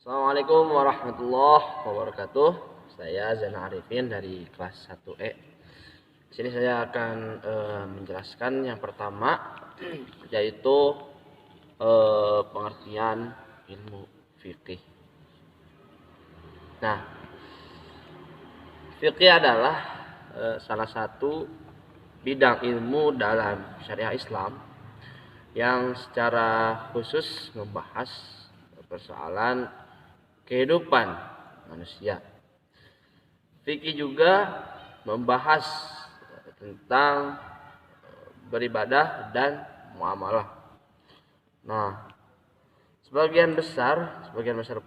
Assalamualaikum warahmatullahi wabarakatuh. Saya Zainal Arifin dari kelas 1E. Di sini saya akan menjelaskan yang pertama yaitu pengertian ilmu fikih. Nah, fikih adalah salah satu bidang ilmu dalam syariah Islam yang secara khusus membahas persoalan kehidupan manusia. Fikih juga membahas tentang beribadah dan muamalah. Nah, sebagian besar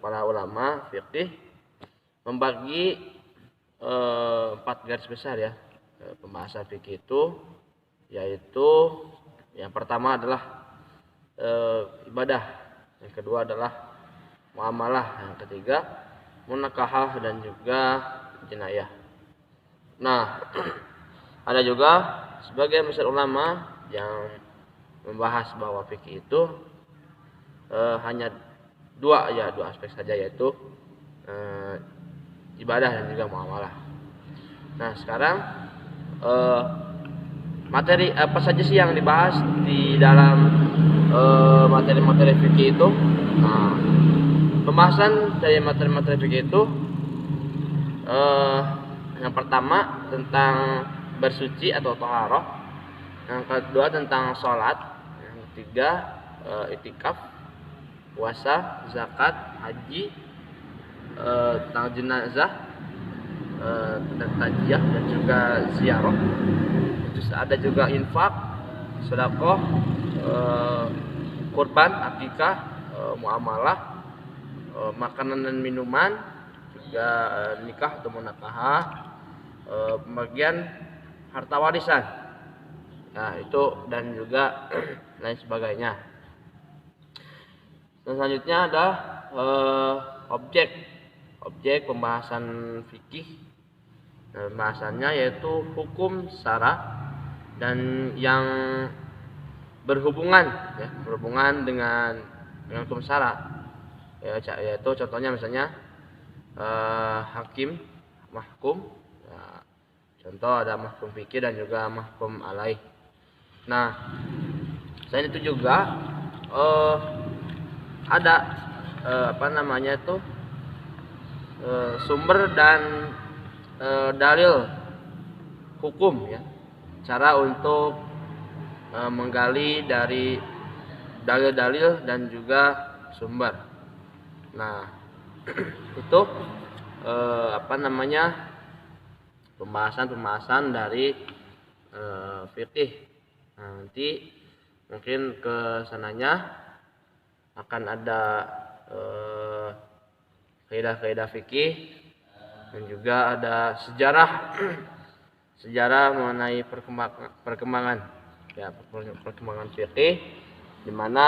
para ulama fikih membagi 4 garis besar ya pembahasan fikih itu, yaitu yang pertama adalah ibadah, yang kedua adalah muamalah, yang ketiga munakahah dan juga jinayah. Nah, ada juga sebagian besar ulama yang membahas bahwa fikih itu hanya dua aspek saja, yaitu ibadah dan juga muamalah. Nah, sekarang materi apa saja sih yang dibahas di dalam materi-materi fikih itu? Nah, pembahasan dari materi-materi fikih itu yang pertama tentang bersuci atau thaharah, yang kedua tentang sholat, yang ketiga itikaf, puasa, zakat, haji, tentang jenazah, tentang tajiyah dan juga ziarah. Terus ada juga infak, sedekah, kurban, akikah, muamalah, makanan dan minuman, juga nikah atau munakahah, pembagian harta warisan. Nah, itu dan juga lain sebagainya. Dan selanjutnya ada objek pembahasan fikih. Nah, pembahasannya yaitu hukum syara dan yang berhubungan dengan hukum syara. Yaitu contohnya misalnya hakim, mahkum. Ya, contoh ada mahkum fikih dan juga mahkum alaih. Nah, selain itu juga ada sumber dan dalil hukum ya. Cara untuk menggali dari dalil-dalil dan juga sumber. Nah, itu pembahasan dari fikih. Nah, nanti mungkin ke sananya akan ada kaidah-kaidah fikih dan juga ada sejarah mengenai perkembangan fikih, di mana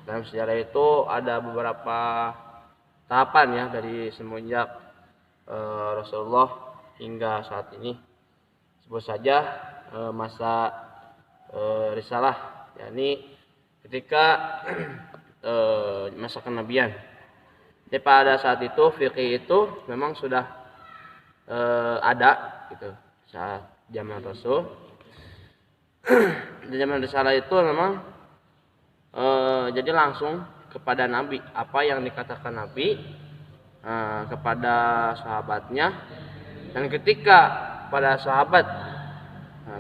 dalam sejarah itu ada beberapa tahapan ya dari semenjak Rasulullah hingga saat ini. Sebut saja masa risalah, yakni ketika masa kenabian. Jadi pada saat itu fikih itu memang sudah ada gitu saat zaman Rasul. Di zaman risalah itu memang jadi langsung kepada Nabi, apa yang dikatakan Nabi kepada sahabatnya, dan ketika pada sahabat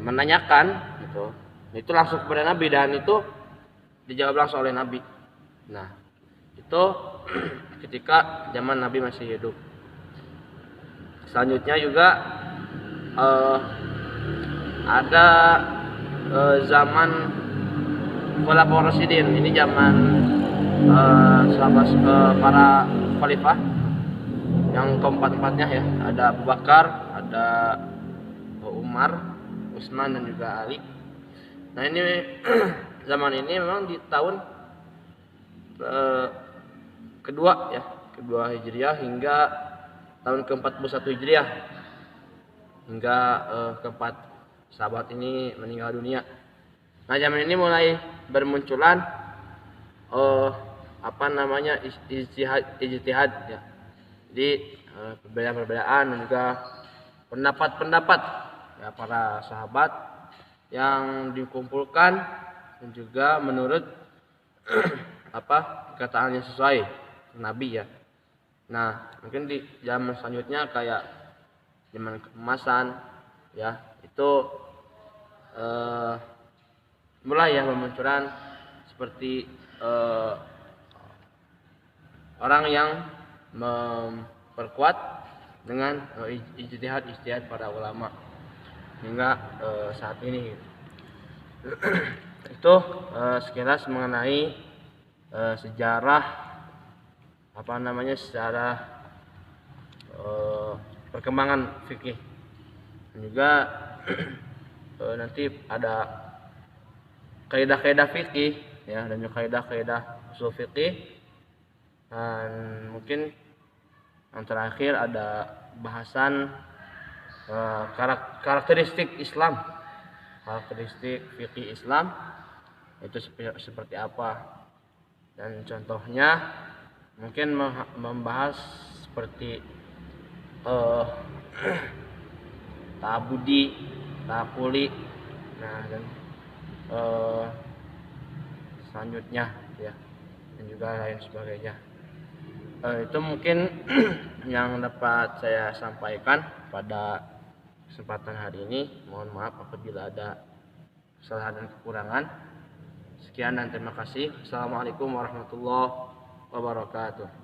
menanyakan gitu, itu langsung kepada Nabi dan itu dijawab langsung oleh Nabi. Nah, itu ketika zaman Nabi masih hidup. Selanjutnya juga ada zaman Khulafaur Rasyidin. Ini zaman sahabat para khalifah yang keempat-empatnya ya. Ada Abu Bakar, ada Umar, Utsman dan juga Ali. Nah, ini zaman ini memang di tahun kedua Hijriah hingga tahun ke-41 Hijriah, hingga keempat sahabat ini meninggal dunia. Nah, zaman ini mulai bermunculan apa namanya ijtihad ya. Jadi perbedaan-perbedaan dan juga pendapat-pendapat ya para sahabat yang dikumpulkan dan juga menurut apa perkataan yang sesuai Nabi ya. Nah, mungkin di zaman selanjutnya kayak zaman keemasan ya, itu mulai ya bermunculan seperti orang yang memperkuat dengan ijtihad para ulama hingga saat ini gitu. Itu sekilas mengenai sejarah apa namanya sejarah perkembangan fikih. Dan juga nanti ada kaidah-kaidah fikih ya, dan juga kaidah-kaidah usul fikih, dan mungkin yang terakhir ada bahasan karakteristik Islam, karakteristik fikih Islam itu seperti apa, dan contohnya mungkin membahas seperti ta'abudi, ta'akuli, nah dan selanjutnya ya, dan juga lain sebagainya. Itu mungkin yang dapat saya sampaikan pada kesempatan hari ini. Mohon maaf apabila ada kesalahan dan kekurangan. Sekian dan terima kasih. Assalamualaikum warahmatullahi wabarakatuh.